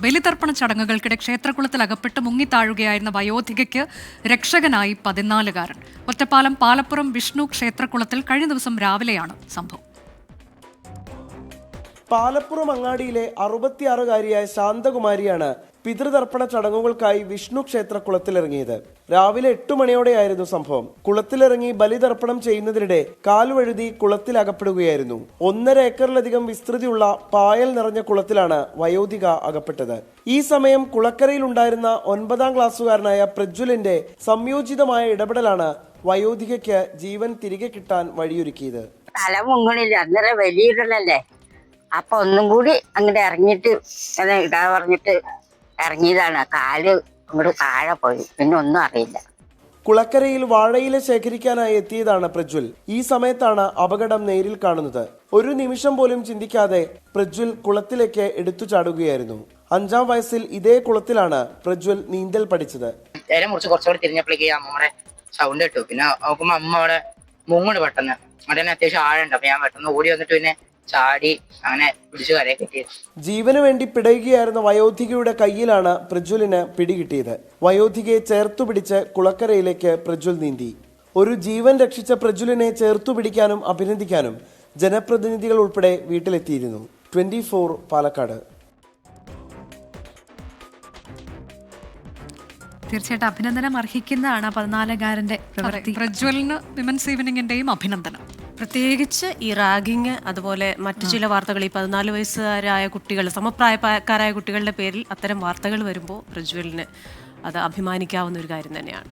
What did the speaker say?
ബലിതർപ്പണ ചടങ്ങുകൾക്കിടെ ക്ഷേത്രകുളത്തിൽ അകപ്പെട്ട് മുങ്ങിത്താഴുകയായിരുന്ന വയോധികയ്ക്ക് രക്ഷകനായി 14-കാരൻ. ഒറ്റപ്പാലം പാലപ്പുറം വിഷ്ണു ക്ഷേത്രകുളത്തിൽ കഴിഞ്ഞ ദിവസം രാവിലെയാണ് സംഭവം. പാലപ്പുറം അങ്ങാടിയിലെ 66-കാരിയായ ശാന്തകുമാരിയാണ് പിതൃതർപ്പണ ചടങ്ങുകൾക്കായി വിഷ്ണു ക്ഷേത്ര കുളത്തിലിറങ്ങിയത്. രാവിലെ 8 മണിയോടെയായിരുന്നു സംഭവം. കുളത്തിലിറങ്ങി ബലിതർപ്പണം ചെയ്യുന്നതിനിടെ കാൽവഴുതി കുളത്തിലകപ്പെടുകയായിരുന്നു. 1.5 ഏക്കറിലധികം വിസ്തൃതിയുള്ള പായൽ നിറഞ്ഞ കുളത്തിലാണ് വയോധിക അകപ്പെട്ടത്. ഈ സമയം കുളക്കരയിലുണ്ടായിരുന്ന 9ാം ക്ലാസ്സുകാരനായ പ്രജ്വലിന്റെ സംയോജിതമായ ഇടപെടലാണ് വയോധികയ്ക്ക് ജീവൻ തിരികെ കിട്ടാൻ വഴിയൊരുക്കിയത്. അപ്പൊ ഒന്നും കൂടി അങ്ങോട്ട് ഇറങ്ങിയിട്ട് ഇടാ പറഞ്ഞിട്ട് ഇറങ്ങിയതാണ്. കാല് അങ്ങോട്ട് താഴെ പോയി, പിന്നെ ഒന്നും അറിയില്ല. കുളക്കരയിൽ വാഴയില ശേഖരിക്കാനായി എത്തിയതാണ് പ്രജ്വൽ. ഈ സമയത്താണ് അപകടം നേരിൽ കാണുന്നത്. ഒരു നിമിഷം പോലും ചിന്തിക്കാതെ പ്രജ്വൽ കുളത്തിലേക്ക് എടുത്തു ചാടുകയായിരുന്നു. 5ാം വയസ്സിൽ ഇതേ കുളത്തിലാണ് പ്രജ്വൽ നീന്തൽ പഠിച്ചത്. കുറച്ചുകൂടി തിരിഞ്ഞപ്പോഴേക്ക് അമ്മയുടെ സൗണ്ട് ഇട്ടു. പിന്നെ നോക്കുമ്പോ അമ്മ അവിടെ മുങ്ങണ് പെട്ടെന്ന്. അവിടെ അത്യാവശ്യം ആഴുണ്ട്. അപ്പൊ ഞാൻ പെട്ടെന്ന് ഓടി വന്നിട്ട് പിന്നെ ചാടി അങ്ങനെ പിടിച്ചു കരയെ കിട്ടിയത്. ജീവന് വേണ്ടി പിടയുകയായിരുന്ന വയോധികയുടെ കയ്യിലാണ് പ്രജ്വലിന് പിടികിട്ടിയത്. വയോധികയെ ചേർത്തുപിടിച്ച് കുളക്കരയിലേക്ക് പ്രജ്വൽ നീന്തി. ഒരു ജീവൻ രക്ഷിച്ച പ്രജ്വലിനെ ചേർത്തുപിടിക്കാനും അഭിനന്ദിക്കാനും ജനപ്രതിനിധികൾ ഉൾപ്പെടെ വീട്ടിലെത്തിയിരുന്നു. 24 പാലക്കാട്. തീർച്ചയായിട്ടും അഭിനന്ദനം അർഹിക്കുന്നതാണ് 14-കാരന്റെ പ്രവൃത്തി. പ്രജ്വലിന് വിമൻസ് ഈവനിങ്ങിന്റെയും അഭിനന്ദനം. പ്രത്യേകിച്ച് ഈ റാഗിങ്, അതുപോലെ മറ്റു ചില വാർത്തകൾ, ഈ 14 വയസ്സുകാരായ കുട്ടികൾ, സമപ്രായക്കാരായ കുട്ടികളുടെ പേരിൽ അത്തരം വാർത്തകൾ വരുമ്പോൾ പ്രജ്വലിന് അത് അഭിമാനിക്കാവുന്ന ഒരു കാര്യം തന്നെയാണ്.